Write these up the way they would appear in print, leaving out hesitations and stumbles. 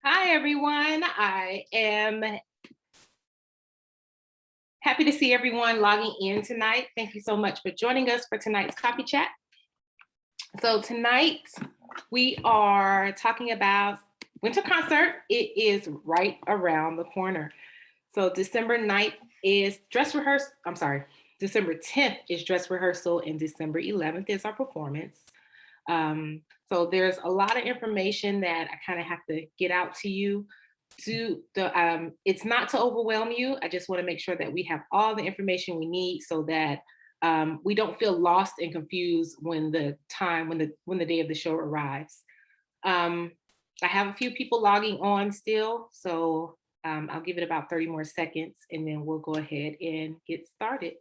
Hi, everyone. I am happy to see everyone logging in tonight. Thank you so much for joining us for tonight's Coffee Chat. So tonight we are talking about winter concert. It is right around the corner. So December 9th is dress rehearsal. I'm sorry, December 10th is dress rehearsal and December 11th is our performance. So there's a lot of information that I kind of have to get out to you. It's not to overwhelm you. I just want to make sure that we have all the information we need so that we don't feel lost and confused when the day of the show arrives. Um, I have a few people logging on still, so I'll give it about 30 more seconds and then we'll go ahead and get started.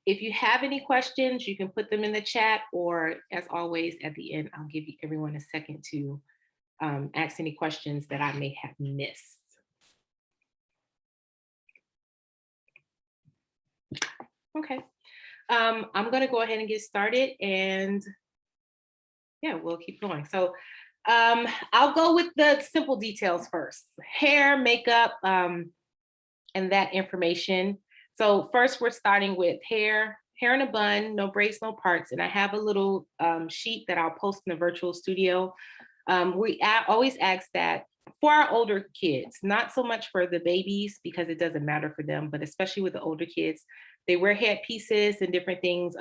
If you have any questions, you can put them in the chat, or as always, at the end, I'll give everyone a second to ask any questions that I may have missed. Okay, I'm gonna go ahead and get started and yeah, we'll keep going. So I'll go with the simple details first. Hair, makeup, and that information. So first we're starting with hair in a bun, no braids, no parts. And I have a little sheet that I'll post in the virtual studio. We always ask that for our older kids, not so much for the babies because it doesn't matter for them, but especially with the older kids, they wear headpieces and different things,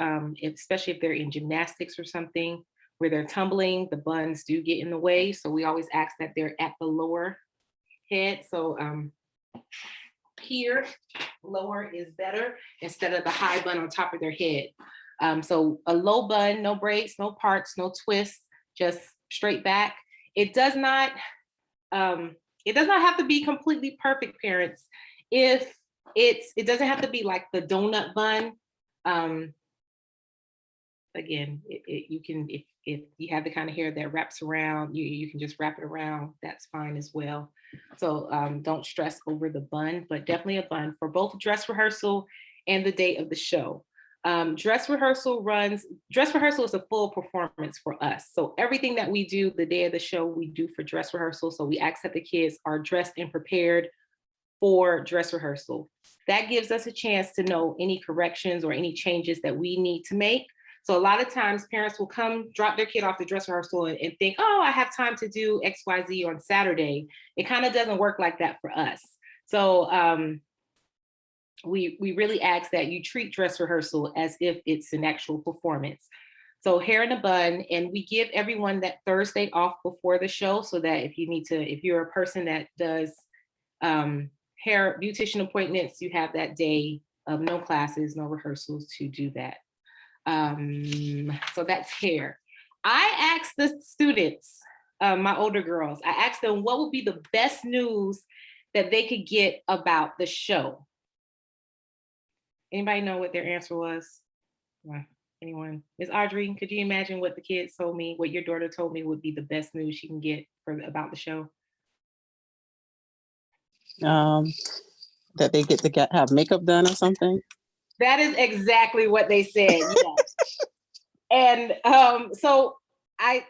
especially if they're in gymnastics or something where they're tumbling, the buns do get in the way. So we always ask that they're at the lower head. So here, lower is better instead of the high bun on top of their head. So a low bun, no braids, no parts, no twists, just straight back. It does not have to be completely perfect, parents. If it doesn't have to be like the donut bun. Again, you can, if you have the kind of hair that wraps around, you can just wrap it around. That's fine as well. So don't stress over the bun, but definitely a bun for both dress rehearsal and the day of the show. Dress rehearsal is a full performance for us. So everything that we do the day of the show, we do for dress rehearsal. So we ask that the kids are dressed and prepared for dress rehearsal. That gives us a chance to know any corrections or any changes that we need to make. So a lot of times parents will come drop their kid off the dress rehearsal and think, oh, I have time to do XYZ on Saturday. It kind of doesn't work like that for us. So we really ask that you treat dress rehearsal as if it's an actual performance. So hair in a bun, and we give everyone that Thursday off before the show so that if you're a person that does hair beautician appointments, you have that day of no classes, no rehearsals to do that. So that's hair. I asked the students, my older girls, I asked them what would be the best news that they could get about the show. Anybody know what their answer was? Anyone? Ms. Audrey, could you imagine what the kids told me, what your daughter told me would be the best news she can get about the show? That they get to have makeup done or something. That is exactly what they said. Yeah. And so I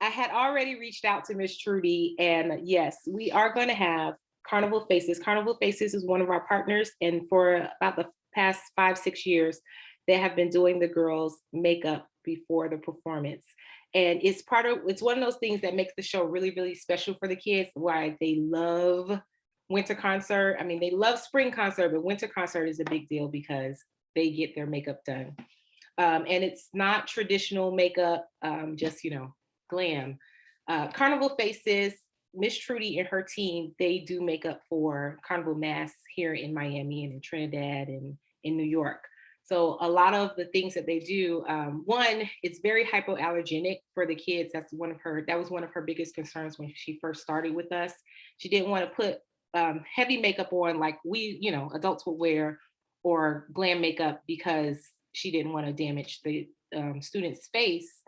had already reached out to Miss Trudy, and yes, we are going to have Carnival Faces. Carnival Faces is one of our partners, and for about the past 5-6 years, they have been doing the girls' makeup before the performance. And it's one of those things that makes the show really, really special for the kids, why they love winter concert. I mean, they love spring concert, but winter concert is a big deal because they get their makeup done. And it's not traditional makeup, just, glam. Carnival Faces, Miss Trudy and her team, they do makeup for Carnival Masks here in Miami and in Trinidad and in New York. So a lot of the things that they do, one, it's very hypoallergenic for the kids. That was one of her biggest concerns when she first started with us. She didn't want to put heavy makeup on like adults would wear, or glam makeup, because she didn't want to damage the student's face.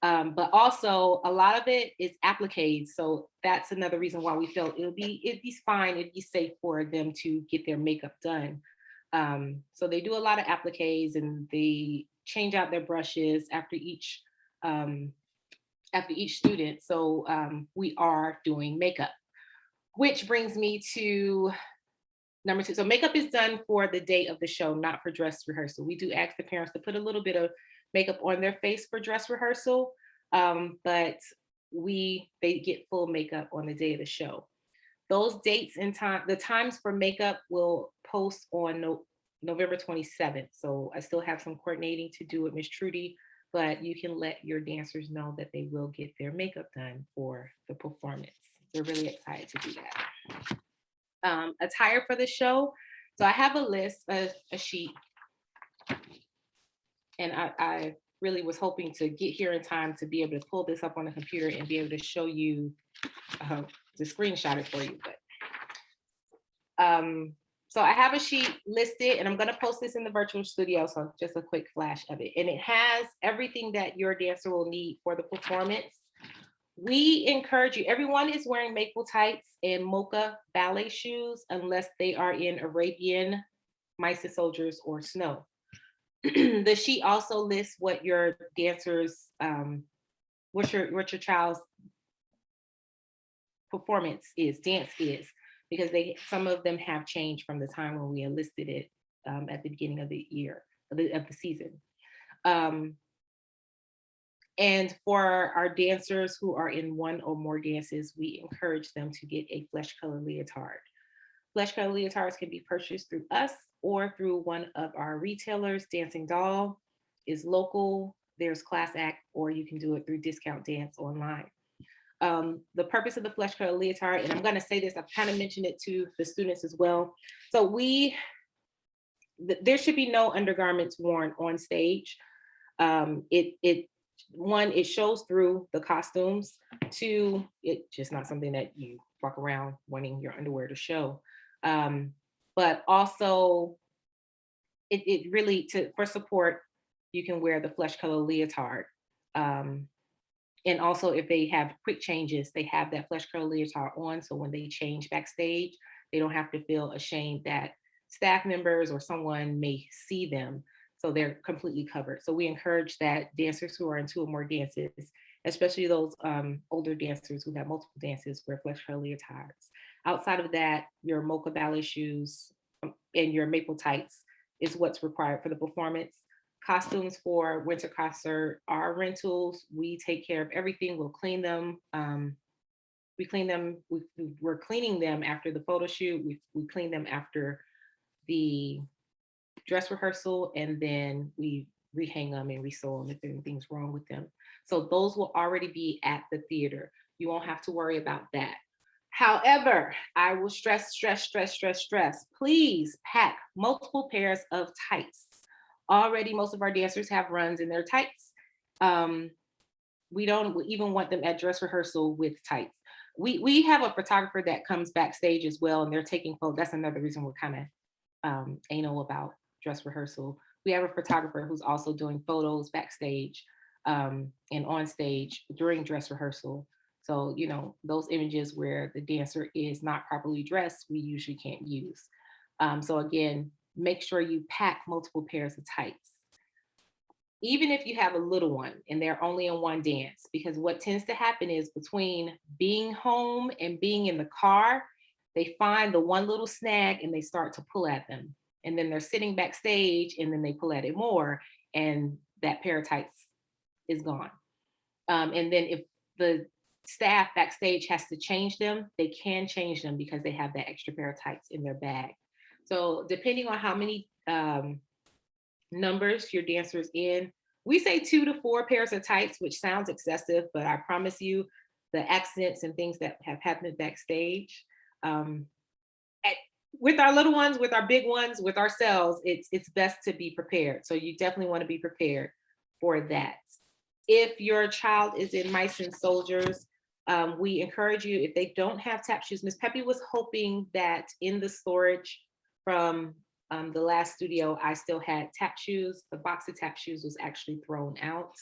But also a lot of it is appliques. So that's another reason why we felt it'd be fine, it'd be safe for them to get their makeup done. So they do a lot of appliques, and they change out their brushes after each student. So we are doing makeup. which brings me to number 2. So makeup is done for the day of the show, not for dress rehearsal. We do ask the parents to put a little bit of makeup on their face for dress rehearsal, but they get full makeup on the day of the show. Those dates and the times for makeup will post on November 27th. So I still have some coordinating to do with Miss Trudy, but you can let your dancers know that they will get their makeup done for the performance. They're really excited to do that. Attire for the show. So I have a list, a sheet, and I really was hoping to get here in time to be able to pull this up on the computer and be able to show you, to screenshot it for you. But so I have a sheet listed, and I'm going to post this in the virtual studio. So just a quick flash of it. And it has everything that your dancer will need for the performance. We encourage you, everyone is wearing maple tights and mocha ballet shoes unless they are in Arabian, mice and soldiers, or snow. The sheet also lists what your dancers, what your child's performance is, dance is, because some of them have changed from the time when we enlisted it at the beginning of the year, of the season. And for our dancers who are in one or more dances, we encourage them to get a flesh color leotard. Flesh color leotards can be purchased through us or through one of our retailers. Dancing Doll is local, there's Class Act, or you can do it through Discount Dance online. The purpose of the flesh color leotard, and I'm going to say this, I've kind of mentioned it to the students as well. So there should be no undergarments worn on stage. One, it shows through the costumes. 2, it's just not something that you walk around wanting your underwear to show. But also, it really, for support, you can wear the flesh color leotard. And also, if they have quick changes, they have that flesh color leotard on. So when they change backstage, they don't have to feel ashamed that staff members or someone may see them. So they're completely covered. So we encourage that dancers who are in 2 or more dances, especially those older dancers who have multiple dances, wear flesh color leotards. Outside of that, your mocha ballet shoes and your maple tights is what's required for the performance. Costumes for winter concert are rentals. We take care of everything. We'll clean them. We clean them. We're cleaning them after the photo shoot. We clean them after the dress rehearsal, and then we rehang them and resew them if anything's wrong with them. So those will already be at the theater. You won't have to worry about that. However, I will stress, please pack multiple pairs of tights. Already, most of our dancers have runs in their tights. We don't even want them at dress rehearsal with tights. We have a photographer that comes backstage as well, and they're taking photos. That's another reason we're kind of anal about dress rehearsal. We have a photographer who's also doing photos backstage and on stage during dress rehearsal. So, those images where the dancer is not properly dressed, we usually can't use. So again, make sure you pack multiple pairs of tights. Even if you have a little one and they're only in one dance, because what tends to happen is between being home and being in the car, they find the one little snag and they start to pull at them. And then they're sitting backstage and then they pull at it more and that pair of tights is gone. And then if the staff backstage has to change them, they can change them because they have that extra pair of tights in their bag. So depending on how many numbers your dancer's in, we say 2 to 4 pairs of tights, which sounds excessive, but I promise you the accidents and things that have happened backstage, with our little ones, with our big ones, with ourselves, it's best to be prepared. So you definitely want to be prepared for that. If your child is in mice and soldiers, we encourage you, if they don't have tap shoes, Miss Peppy was hoping that in the storage from the last studio, I still had tap shoes. The box of tap shoes was actually thrown out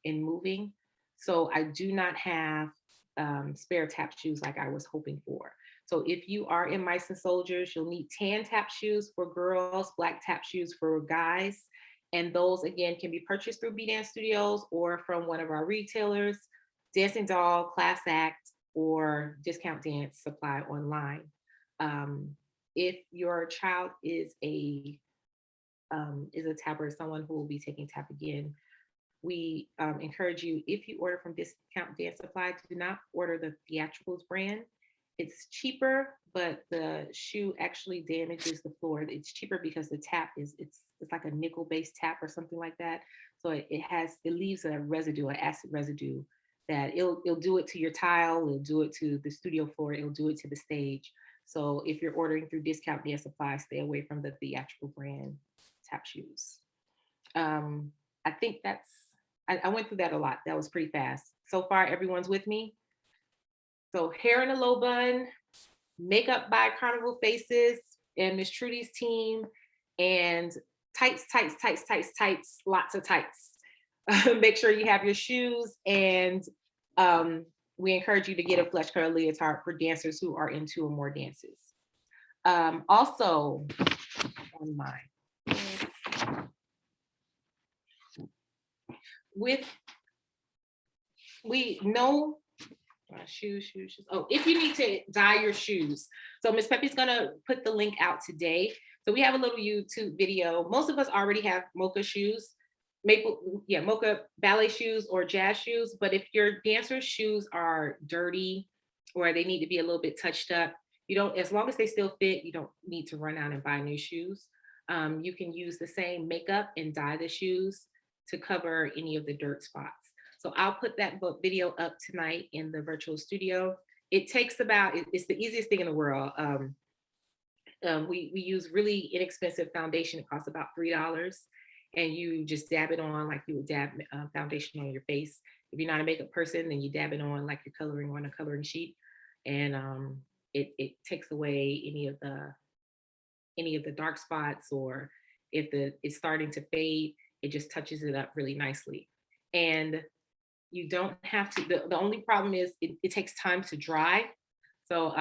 in moving. So I do not have spare tap shoes like I was hoping for. So if you are in mice and soldiers, you'll need tan tap shoes for girls, black tap shoes for guys. And those, again, can be purchased through B Dance Studios or from one of our retailers, Dancing Doll, Class Act, or Discount Dance Supply online. If your child is a tapper, someone who will be taking tap again, we encourage you, if you order from Discount Dance Supply, do not order the theatricals brand. It's cheaper, but the shoe actually damages the floor. It's cheaper because the tap it's like a nickel based tap or something like that. So it leaves a residue, an acid residue that it'll do it to your tile, it'll do it to the studio floor, it'll do it to the stage. So if you're ordering through Discount Dance Supply, stay away from the theatrical brand tap shoes. I think I went through that a lot. That was pretty fast. So far, everyone's with me. So hair in a low bun, makeup by Carnival Faces and Miss Trudy's team, and tights, tights, tights, tights, tights, lots of tights. Make sure you have your shoes, and we encourage you to get a Flashcard leotard for dancers who are in 2 or more dances. Also, on mine, we know shoes. Oh, if you need to dye your shoes. So Miss Peppy's gonna put the link out today. So we have a little YouTube video. Most of us already have mocha shoes, mocha ballet shoes or jazz shoes. But if your dancer's shoes are dirty or they need to be a little bit touched up, you don't, as long as they still fit, you don't need to run out and buy new shoes. You can use the same makeup and dye the shoes to cover any of the dirt spots. So I'll put that video up tonight in the virtual studio. It takes it's the easiest thing in the world. We use really inexpensive foundation. It costs about $3. And you just dab it on like you would dab foundation on your face. If you're not a makeup person, then you dab it on like you're coloring on a coloring sheet. And it takes away any of the dark spots, or if it's starting to fade, it just touches it up really nicely. And you don't have to, the only problem is it takes time to dry. So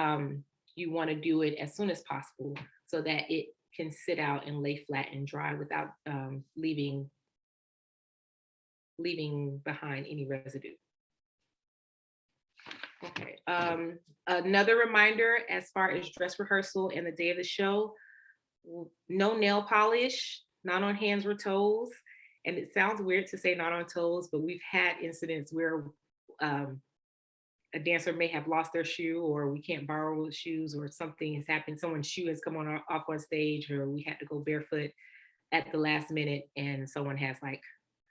you want to do it as soon as possible so that it can sit out and lay flat and dry without leaving behind any residue. Okay. Another reminder as far as dress rehearsal and the day of the show, no nail polish, not on hands or toes. And it sounds weird to say not on toes, but we've had incidents where a dancer may have lost their shoe, or we can't borrow shoes, or something has happened. Someone's shoe has come off on stage, or we had to go barefoot at the last minute and someone has like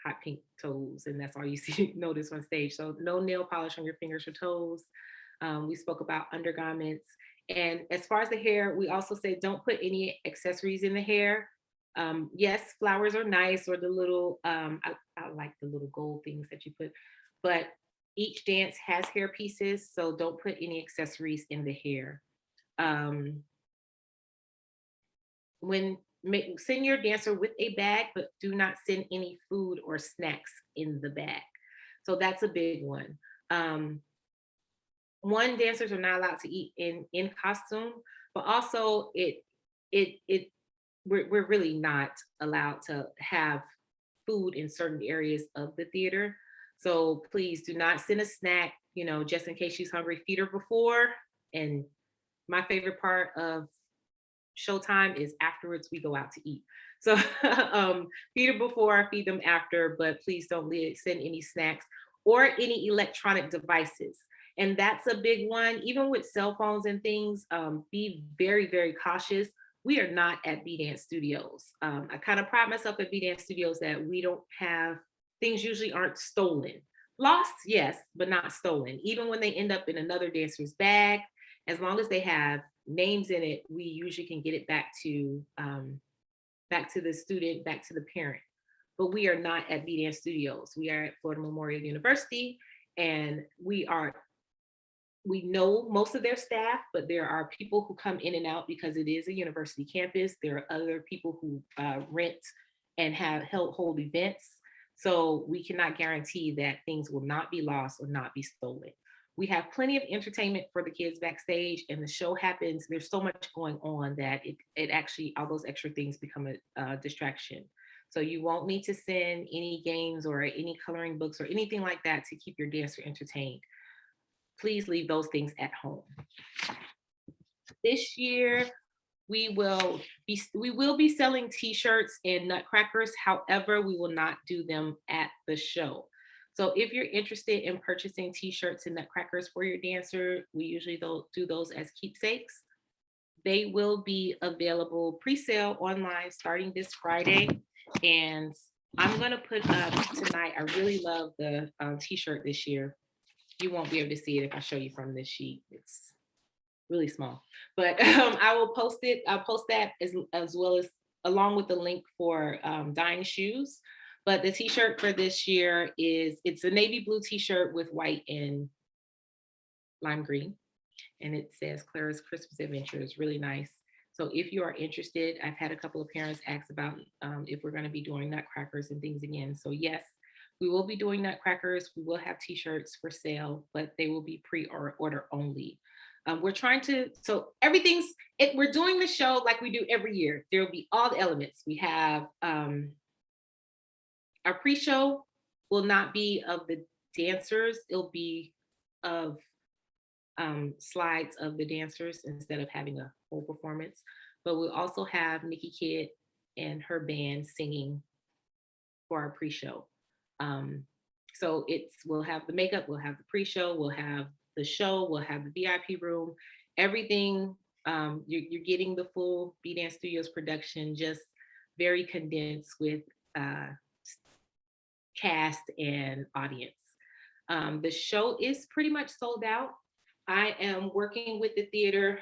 hot pink toes, and that's all you see notice on stage. So no nail polish on your fingers or toes. We spoke about undergarments. And as far as the hair, we also say don't put any accessories in the hair. Yes, flowers are nice, or the little, I like the little gold things that you put, but each dance has hair pieces, so don't put any accessories in the hair. Send your dancer with a bag, but do not send any food or snacks in the bag. So that's a big one. Dancers are not allowed to eat in costume, but also we're really not allowed to have food in certain areas of the theater. So please do not send a snack, just in case she's hungry. Feed her before. And my favorite part of showtime is afterwards we go out to eat. So feed her before, feed them after, but please don't send any snacks or any electronic devices. And that's a big one. Even with cell phones and things, be very, very cautious. We are not at B-Dance Studios. I kind of pride myself at B-Dance Studios that we don't have, things usually aren't stolen. Lost, yes, but not stolen. Even when they end up in another dancer's bag, as long as they have names in it, we usually can get it back to the student, back to the parent. But we are not at B-Dance Studios. We are at Florida Memorial University, and we know most of their staff, but there are people who come in and out because it is a university campus. There are other people who rent and hold events. So we cannot guarantee that things will not be lost or not be stolen. We have plenty of entertainment for the kids backstage, and the show happens. There's so much going on that it actually, all those extra things become a distraction. So you won't need to send any games or any coloring books or anything like that to keep your dancer entertained. please leave those things at home. This year, we will be selling t-shirts and nutcrackers. However, we will not do them at the show. So if you're interested in purchasing t-shirts and nutcrackers for your dancer, we usually do those as keepsakes. They will be available pre-sale online starting this Friday. And I'm gonna put up tonight, I really love the t-shirt this year. You won't be able to see it if I show you from this sheet. It's really small, but I will post it. I'll post that as well as along with the link for dyeing shoes. But the t-shirt for this year it's a navy blue t-shirt with white and lime green. And it says Clara's Christmas Adventures, really nice. So if you are interested, I've had a couple of parents ask about if we're gonna be doing nutcrackers and things again. So yes, we will be doing nutcrackers. We will have t-shirts for sale, but they will be pre-order only. We're trying to, so we're doing the show like we do every year. There will be all the elements. We have our pre-show will not be of the dancers. It'll be of slides of the dancers instead of having a whole performance. But we'll also have Nikki Kidd and her band singing for our pre-show. So we'll have the makeup, we'll have the pre-show, we'll have the show, we'll have the VIP room, everything. You're getting the full B Dance Studios production, just very condensed with cast and audience. The show is pretty much sold out. I am working with the theater.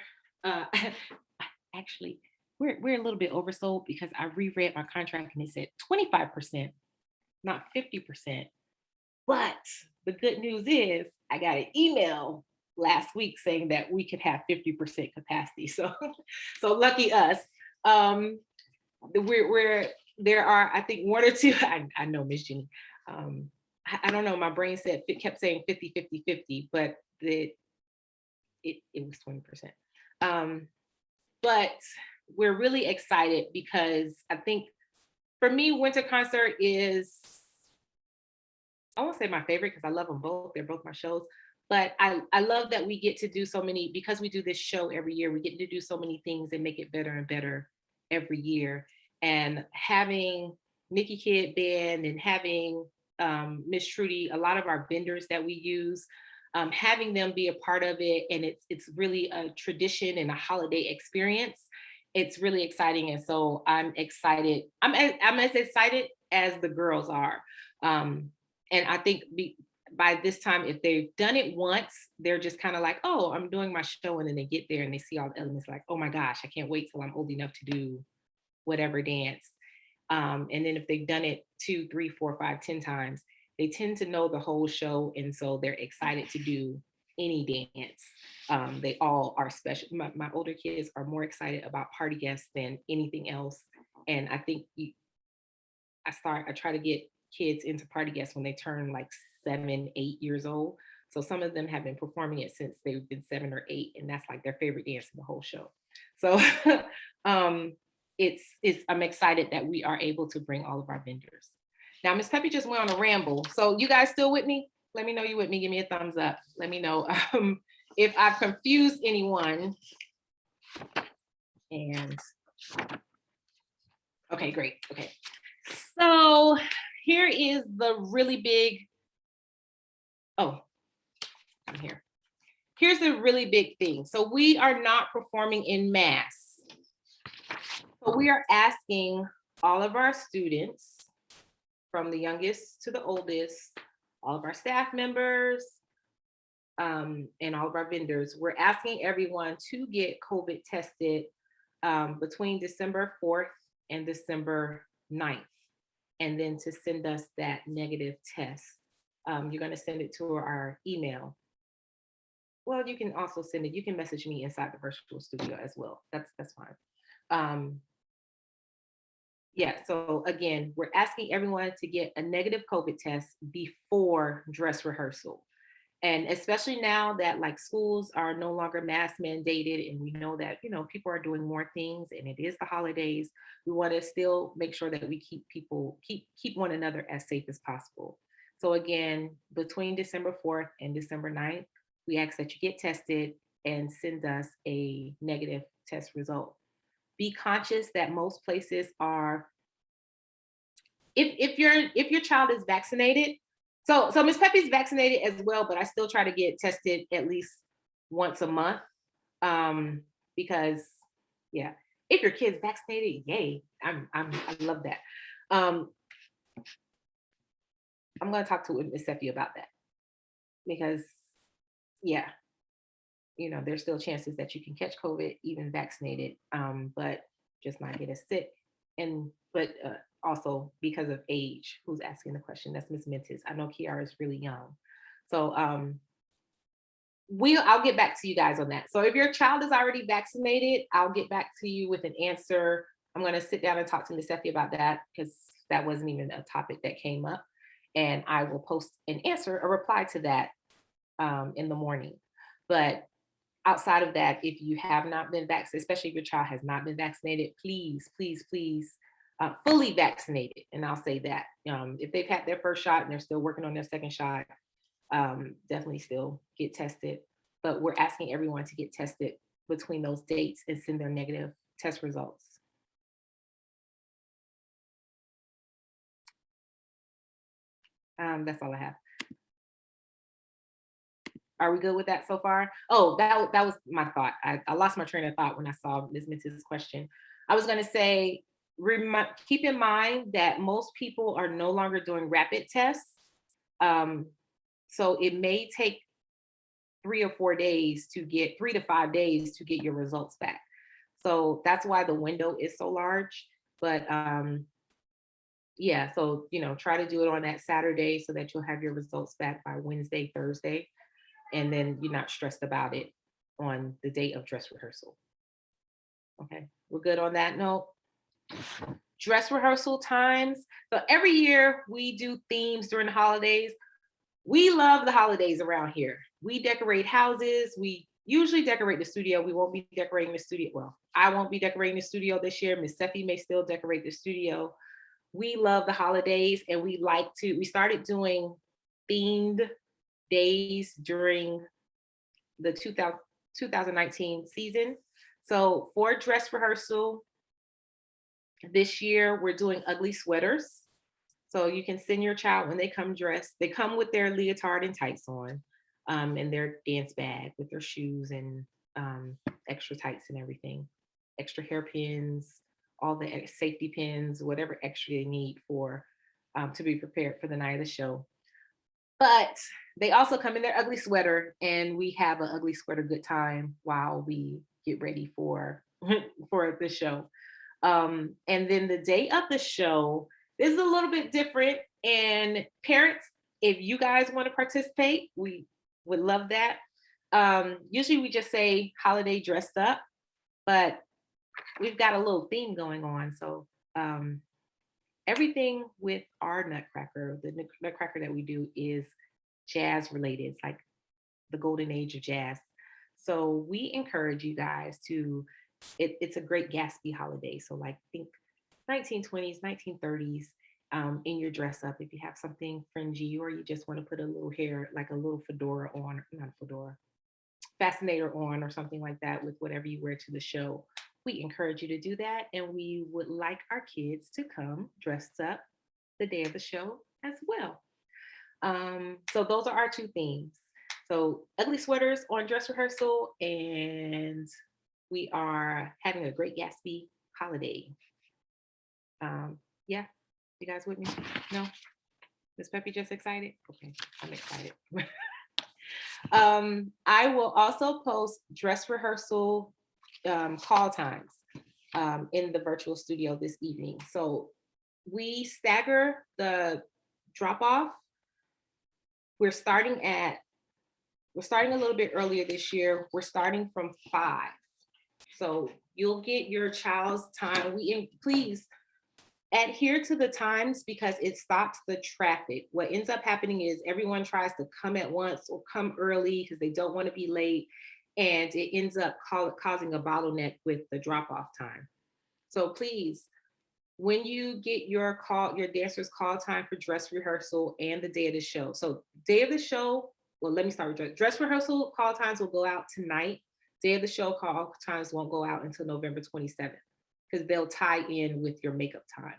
Actually, we're a little bit oversold because I reread my contract and it said 25%, not 50%. But the good news is I got an email last week saying that we could have 50% capacity. So lucky us. There are, I think, one or two, I know Miss Jenny. I don't know, my brain kept saying 50, 50, 50, but it was 20%. But we're really excited because I think for me, winter concert is, I won't say my favorite because I love them both. They're both my shows. But I love that we get to do so many, because we do this show every year, we get to do so many things and make it better and better every year. And having Nikki Kidd Band and having Miss Trudy, a lot of our vendors that we use, having them be a part of it, and it's really a tradition and a holiday experience. It's really exciting, and so I'm excited. I'm as excited as the girls are, and I think by this time, if they've done it once, they're just kind of like, oh, I'm doing my show, and then they get there and they see all the elements, like, oh my gosh, I can't wait till I'm old enough to do whatever dance. And then if they've done it 2, 3, 4, 5, 10 times, they tend to know the whole show, and so they're excited to do any dance. They all are special. My older kids are more excited about party guests than anything else. And I think I try to get kids into party guests when they turn like 7, 8 years old. So some of them have been performing it since they've been 7 or 8, and that's like their favorite dance in the whole show. So I'm excited that we are able to bring all of our vendors. Now, Miss Peppy just went on a ramble. So you guys still with me? Let me know you with me. Give me a thumbs up. Let me know if I've confused anyone. And okay, great. Okay. So here is the really big, oh, I'm here. Here's the really big thing. So we are not performing in mass. So we are asking all of our students, from the youngest to the oldest, all of our staff members, and all of our vendors, we're asking everyone to get COVID tested between December 4th and December 9th, and then to send us that negative test. You're going to send it to our email. Well, you can also send it, you can message me inside the virtual studio as well. That's fine. Yeah, so again, we're asking everyone to get a negative COVID test before dress rehearsal. And especially now that like schools are no longer mask mandated, and we know that, people are doing more things, and it is the holidays, we want to still make sure that we keep one another as safe as possible. So again, between December 4th and December 9th, we ask that you get tested and send us a negative test result. Be conscious that most places are, if your child is vaccinated, so Miss Peppy's vaccinated as well, but I still try to get tested at least once a month. Because yeah, if your kid's vaccinated, yay. I love that. Um, I'm gonna talk to Miss Effie about that because yeah, there's still chances that you can catch COVID even vaccinated, but just not get as sick. And but also because of age, who's asking the question? That's Miss Mentis. I know Kiara is really young, so I'll get back to you guys on that. So if your child is already vaccinated, I'll get back to you with an answer. I'm going to sit down and talk to Miss Effie about that because that wasn't even a topic that came up, and I will post an answer, a reply to that in the morning. But outside of that, if you have not been vaccinated, especially if your child has not been vaccinated, please, please, please, fully vaccinated. And I'll say that if they've had their first shot and they're still working on their second shot, definitely still get tested. But we're asking everyone to get tested between those dates and send their negative test results. That's all I have. Are we good with that so far? Oh, that was my thought. I lost my train of thought when I saw Ms. Mintz's question. I was going to say, keep in mind that most people are no longer doing rapid tests. So it may take 3 or 4 days to get 3 to 5 days to get your results back. So that's why the window is so large. But yeah, so try to do it on that Saturday so that you'll have your results back by Wednesday, Thursday, and then you're not stressed about it on the day of dress rehearsal. Okay, we're good on that note. Dress rehearsal times. So every year we do themes during the holidays. We love the holidays around here. We decorate houses. We usually decorate the studio. We won't be decorating the studio. Well, I won't be decorating the studio this year. Miss Steffi may still decorate the studio. We love the holidays, and we started doing themed days during the 2019 season. So for dress rehearsal this year, we're doing ugly sweaters. So you can send your child when they come dressed. They come with their leotard and tights on, and their dance bag with their shoes and extra tights and everything, extra hairpins, all the safety pins, whatever extra they need for to be prepared for the night of the show. But they also come in their ugly sweater, and we have an ugly sweater good time while we get ready for for the show. And then the day of the show is a little bit different. And parents, if you guys want to participate, we would love that. Usually we just say holiday dressed up, but we've got a little theme going on. So everything with our Nutcracker, the Nutcracker that we do, is jazz related. It's like the golden age of jazz. So we encourage you guys to, it's a great Gatsby holiday. So like think 1920s, 1930s in your dress up. If you have something fringy, or you just want to put a little hair, like a little fedora on, not a fedora, fascinator on, or something like that with whatever you wear to the show, we encourage you to do that. And we would like our kids to come dressed up the day of the show as well. So those are our two themes. So ugly sweaters on dress rehearsal, and we are having a great Gatsby holiday. Yeah, you guys with me? No? Miss Peppy just excited? Okay, I'm excited. I will also post dress rehearsal call times in the virtual studio this evening. So we stagger the drop off. We're starting a little bit earlier this year. We're starting from 5. So you'll get your child's time. Please adhere to the times because it stops the traffic. What ends up happening is everyone tries to come at once or come early because they don't want to be late, and it ends up causing a bottleneck with the drop-off time. So please, when you get your dancer's call time for dress rehearsal and the day of the show. So day of the show well, let me start with dress rehearsal. Call times will go out tonight. Day of the show call times won't go out until November 27th because they'll tie in with your makeup time.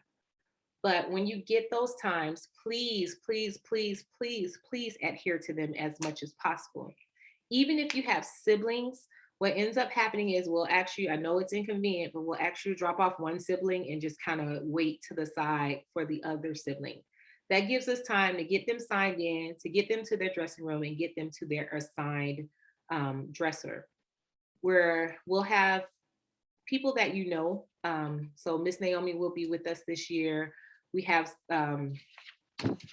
But when you get those times, please, please, please, please, please adhere to them as much as possible. Even if you have siblings, what ends up happening is we'll actually, I know it's inconvenient, but we'll actually drop off one sibling and just kind of wait to the side for the other sibling. That gives us time to get them signed in, to get them to their dressing room and get them to their assigned dresser, where we'll have people that you know. So Miss Naomi will be with us this year. We have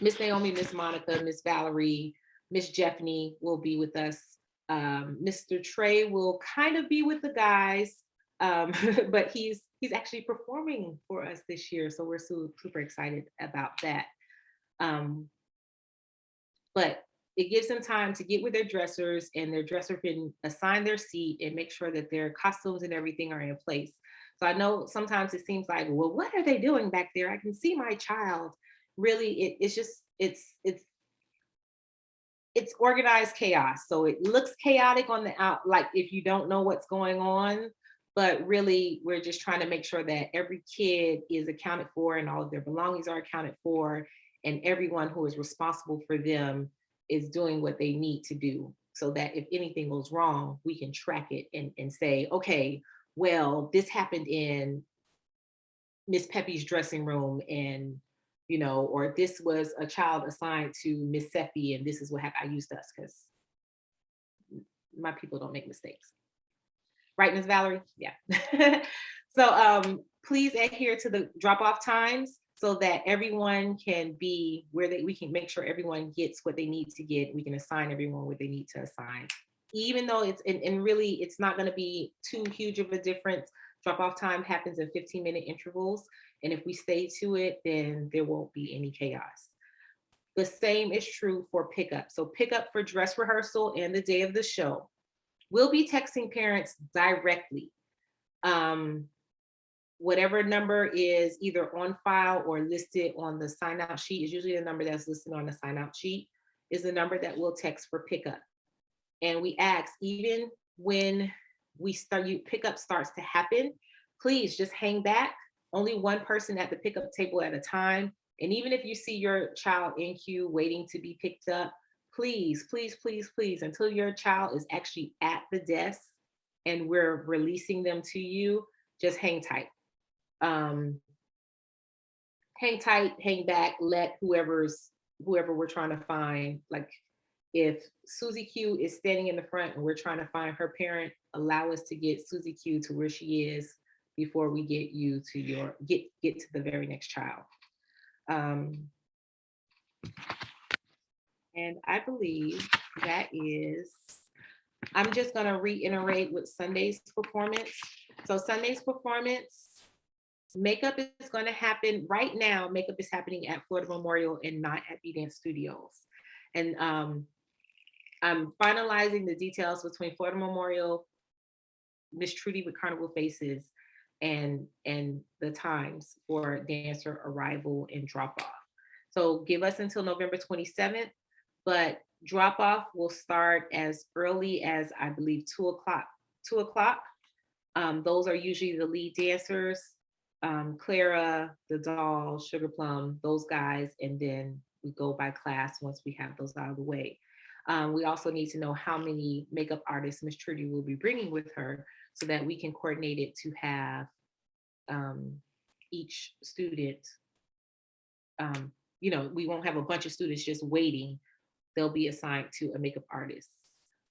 Miss Naomi, Miss Monica, Miss Valerie, Miss Jeffney will be with us. Mr. Trey will kind of be with the guys, but he's actually performing for us this year, so we're super excited about that. But it gives them time to get with their dressers, and their dresser can assign their seat and make sure that their costumes and everything are in place. So I know sometimes it seems like, well, what are they doing back there? I can see my child. Really, it's organized chaos. So it looks chaotic on the out, like if you don't know what's going on, but really we're just trying to make sure that every kid is accounted for and all of their belongings are accounted for, and everyone who is responsible for them is doing what they need to do, so that if anything goes wrong, we can track it and say, okay, well, this happened in Miss Peppy's dressing room, and or this was a child assigned to Miss Seppi, and this is what I used us, because my people don't make mistakes. Right, Miss Valerie? Yeah. So please adhere to the drop-off times so that everyone can be where we can make sure everyone gets what they need to get. We can assign everyone what they need to assign. Even though it's, and really, it's not going to be too huge of a difference. Drop-off time happens in 15-minute intervals. And if we stay to it, then there won't be any chaos. The same is true for pickup. So pickup for dress rehearsal and the day of the show. We'll be texting parents directly. Whatever number is either on file or listed on the sign out sheet, is usually the number that's listed on the sign out sheet, is the number that we'll text for pickup. And we ask, even when pickup starts to happen, please just hang back. Only one person at the pickup table at a time. And even if you see your child in queue waiting to be picked up, please, please, please, please, until your child is actually at the desk and we're releasing them to you, just hang tight. Hang tight, hang back, let whoever we're trying to find, like if Susie Q is standing in the front and we're trying to find her parent, allow us to get Susie Q to where she is before we get you to get to the very next child. And I believe that is, I'm just gonna reiterate with Sunday's performance. So Sunday's performance, makeup is gonna happen right now. Makeup is happening at Florida Memorial and not at B-Dance Studios. And I'm finalizing the details between Florida Memorial, Miss Trudy with Carnival Faces, and the times for dancer arrival and drop off. So give us until November 27th, but drop off will start as early as, I believe, 2 o'clock. Those are usually the lead dancers, Clara, the doll, Sugar Plum, those guys, and then we go by class once we have those out of the way. We also need to know how many makeup artists Miss Trudy will be bringing with her, so that we can coordinate it to have each student, we won't have a bunch of students just waiting. They'll be assigned to a makeup artist.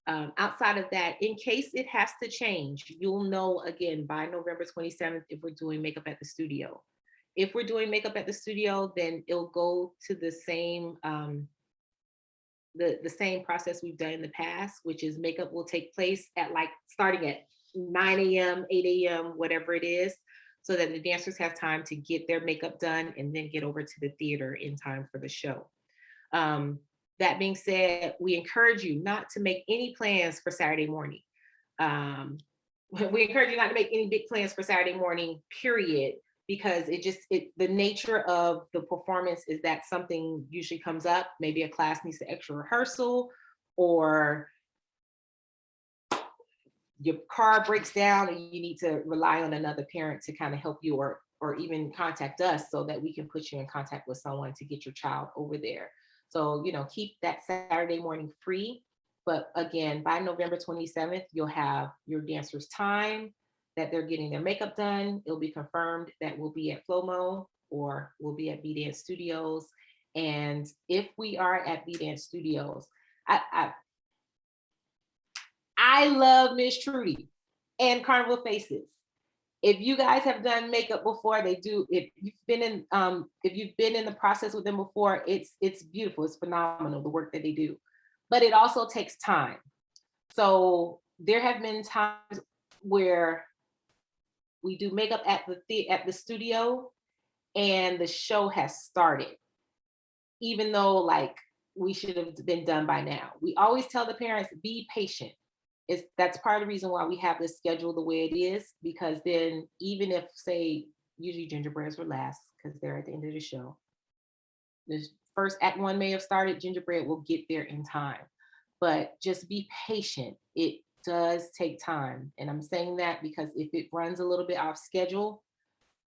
Outside of that, in case it has to change, you'll know again by November 27th if we're doing makeup at the studio. If we're doing makeup at the studio, then it'll go to the same the same process we've done in the past, which is makeup will take place at starting at 9 a.m., 8 a.m., whatever it is, so that the dancers have time to get their makeup done and then get over to the theater in time for the show. That being said, we encourage you not to make any plans for Saturday morning. We encourage you not to make any big plans for Saturday morning, period, because the nature of the performance is that something usually comes up. Maybe a class needs an extra rehearsal, or your car breaks down and you need to rely on another parent to kind of help you, or even contact us so that we can put you in contact with someone to get your child over there. So, keep that Saturday morning free. But again, by November 27th, you'll have your dancers' time that they're getting their makeup done. It'll be confirmed that we'll be at Flomo or we'll be at B Dance Studios. And if we are at B Dance Studios, I love Miss Trudy and Carnival Faces. If you guys have done makeup before, they do. If you've been in the process with them before, it's beautiful. It's phenomenal, the work that they do. But it also takes time. So there have been times where we do makeup at the studio and the show has started, even though like we should have been done by now. We always tell the parents, be patient. That's part of the reason why we have this schedule the way it is, because then even if, say, usually gingerbreads were last because they're at the end of the show. The first act one may have started, gingerbread will get there in time. But just be patient. It does take time. And I'm saying that because if it runs a little bit off schedule,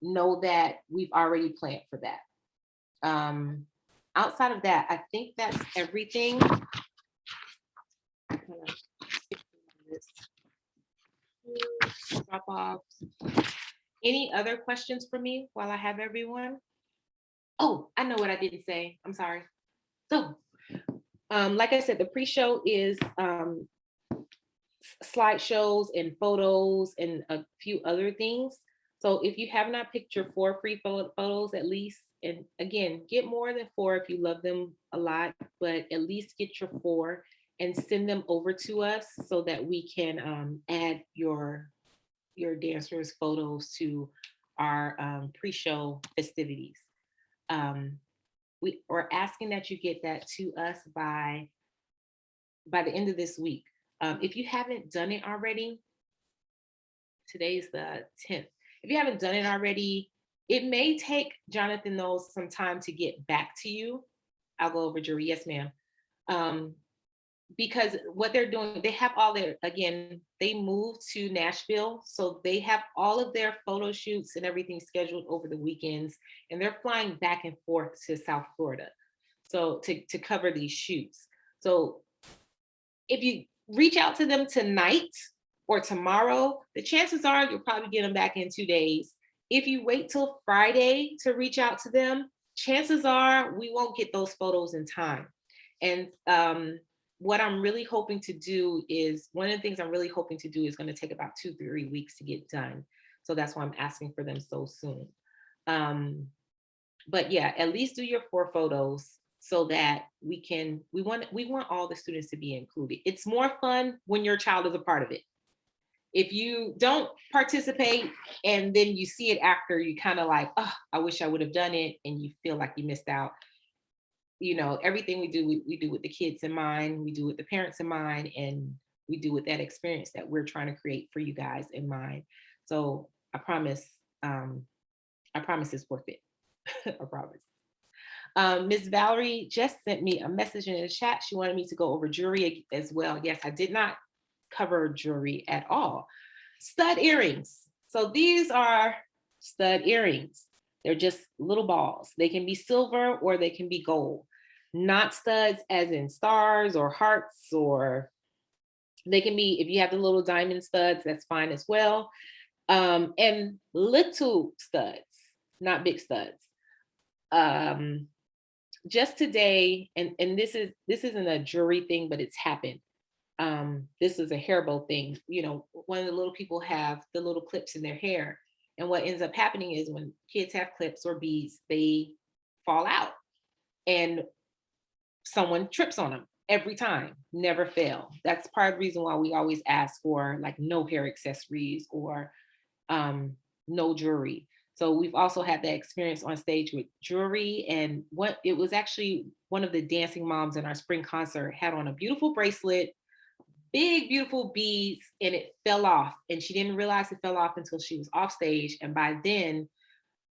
know that we've already planned for that. Outside of that, I think that's everything. Drop off. Any other questions for me while I have everyone? Oh, I know what I didn't say. I'm sorry. So, like I said, the pre-show is slideshows and photos and a few other things. So if you have not picked your 4 free photos at least, and again, get more than 4 if you love them a lot, but at least get your 4 and send them over to us so that we can add your dancers' photos to our pre-show festivities. We're asking that you get that to us by the end of this week. If you haven't done it already, today's the 10th. If you haven't done it already, it may take Jonathan knows some time to get back to you. I'll go over jury. Yes, ma'am. Because what they're doing, they have all their, again, they moved to Nashville. So they have all of their photo shoots and everything scheduled over the weekends. And they're flying back and forth to South Florida. So to cover these shoots. So if you reach out to them tonight or tomorrow, the chances are you'll probably get them back in 2 days. If you wait till Friday to reach out to them, chances are we won't get those photos in time. And what I'm really hoping to do is, one of the things I'm really hoping to do is going to take about 2-3 weeks to get done. So that's why I'm asking for them so soon. But yeah, at least do your 4 photos so that we want all the students to be included. It's more fun when your child is a part of it. If you don't participate and then you see it after, you kind of like, oh, I wish I would have done it, and you feel like you missed out. Everything we do, we do with the kids in mind, we do with the parents in mind, and we do with that experience that we're trying to create for you guys in mind. So I promise it's worth it. I promise. Ms. Valerie just sent me a message in the chat. She wanted me to go over jewelry as well. Yes, I did not cover jewelry at all. Stud earrings. So these are stud earrings. They're just little balls. They can be silver or they can be gold. Not studs as in stars or hearts, or they can be, if you have the little diamond studs, that's fine as well. And little studs, not big studs. Just today, and this isn't a jewelry thing, but it's happened. This is a hair bow thing. One of the little people have the little clips in their hair. And what ends up happening is when kids have clips or beads, they fall out and someone trips on them every time, never fail. That's part of the reason why we always ask for like no hair accessories or no jewelry. So we've also had that experience on stage with jewelry. And it was actually one of the dancing moms in our spring concert had on a beautiful bracelet, big, beautiful beads, and it fell off. And she didn't realize it fell off until she was off stage. And by then,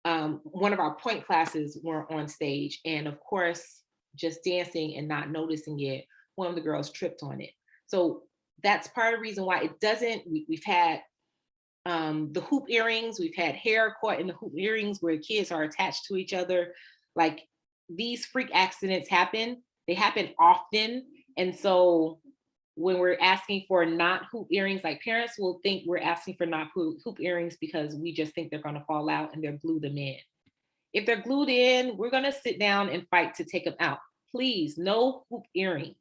one of our point classes were on stage. And of course, just dancing and not noticing it, one of the girls tripped on it. So that's part of the reason why it doesn't, we've had the hoop earrings, we've had hair caught in the hoop earrings where kids are attached to each other. Like, these freak accidents happen, they happen often. And so when we're asking for not hoop earrings, like, parents will think we're asking for not hoop earrings because we just think they're going to fall out and they're glue them in. If they're glued in, we're going to sit down and fight to take them out. Please, no hoop earrings.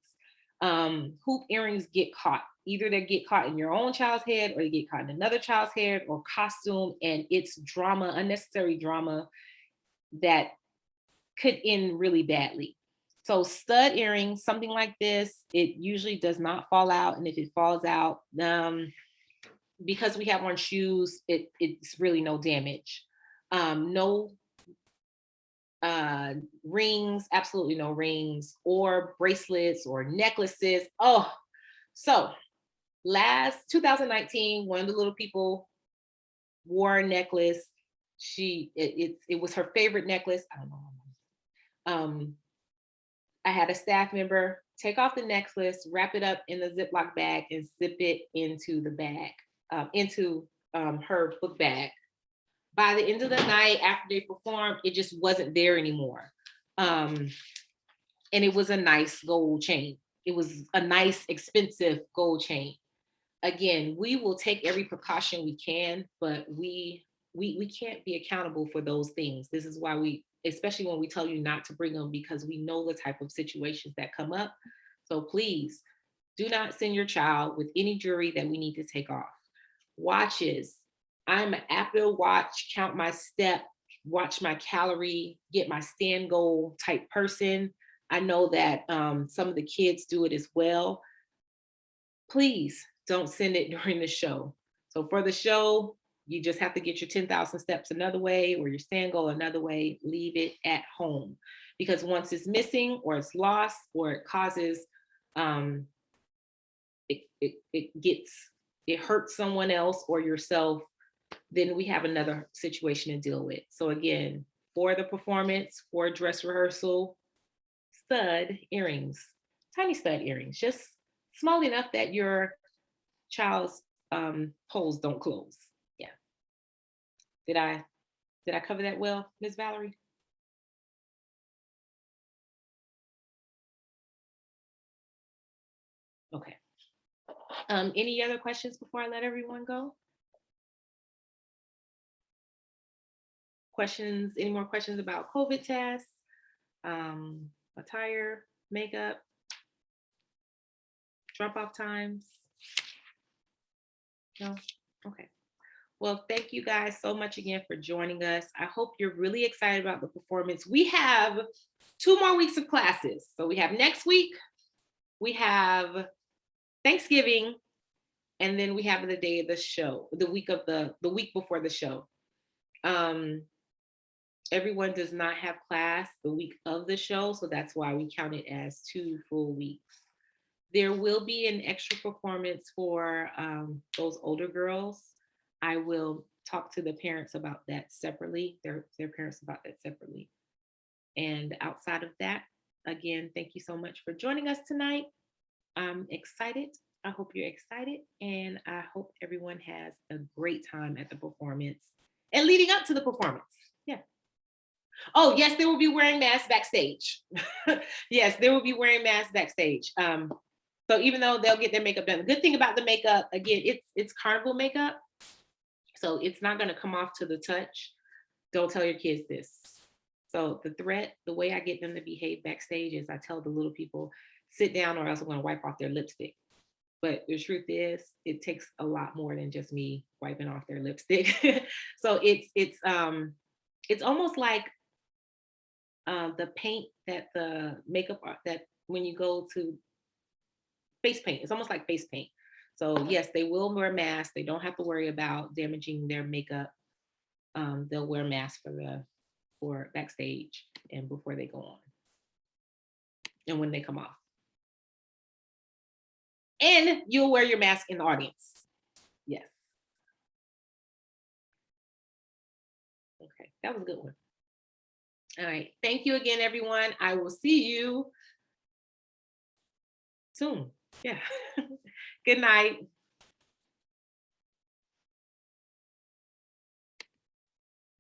Hoop earrings get caught. Either they get caught in your own child's head or they get caught in another child's head or costume, and it's drama, unnecessary drama that could end really badly. So stud earrings, something like this, it usually does not fall out. And if it falls out, because we have on shoes, it's really no damage. No rings, absolutely no rings or bracelets or necklaces. Oh, so last 2019, one of the little people wore a necklace. It was her favorite necklace. I don't know. I had a staff member take off the necklace, wrap it up in the Ziploc bag, and zip it into the bag, into her book bag. By the end of the night, after they performed, it just wasn't there anymore. And it was a nice gold chain. It was a nice, expensive gold chain. Again, we will take every precaution we can, but we can't be accountable for those things. This is why we, especially when we tell you not to bring them, because we know the type of situations that come up. So please do not send your child with any jewelry that we need to take off. Watches. I'm an Apple Watch, count my step, watch my calorie, get my stand goal type person. I know that some of the kids do it as well. Please don't send it during the show. So for the show, you just have to get your 10,000 steps another way or your stand goal another way. Leave it at home, because once it's missing or it's lost or it causes, it hurts someone else or yourself, then we have another situation to deal with. So again, for the performance, for dress rehearsal, stud earrings, tiny stud earrings, just small enough that your child's holes don't close. Yeah. Did I cover that well, Ms. Valerie? Okay. Any other questions before I let everyone go? Questions, any more questions about COVID tests, attire, makeup, drop-off times? No? Okay. Well, thank you guys so much again for joining us. I hope you're really excited about the performance. We have 2 more weeks of classes. So we have next week, we have Thanksgiving, and then we have the day of the show, the week before the show. Everyone does not have class the week of the show, so that's why we count it as 2 full weeks. There will be an extra performance for those older girls. I will talk to the parents about that separately, their parents about that separately. And outside of that, again, thank you so much for joining us tonight. I'm excited. I hope you're excited, and I hope everyone has a great time at the performance and leading up to the performance. Yeah. Oh, yes, they will be wearing masks backstage. Yes, they will be wearing masks backstage. So even though they'll get their makeup done, the good thing about the makeup, again, it's carnival makeup. So it's not going to come off to the touch. Don't tell your kids this. So the way I get them to behave backstage is I tell the little people, sit down or else I'm going to wipe off their lipstick. But the truth is, it takes a lot more than just me wiping off their lipstick. So it's almost like the paint that the makeup that when you go to face paint, it's almost like face paint. So yes, they will wear masks. They don't have to worry about damaging their makeup. They'll wear masks for backstage and before they go on and when they come off. And you'll wear your mask in the audience. Yes. Okay, that was a good one. All right, thank you again, everyone. I will see you soon. Yeah. Good night.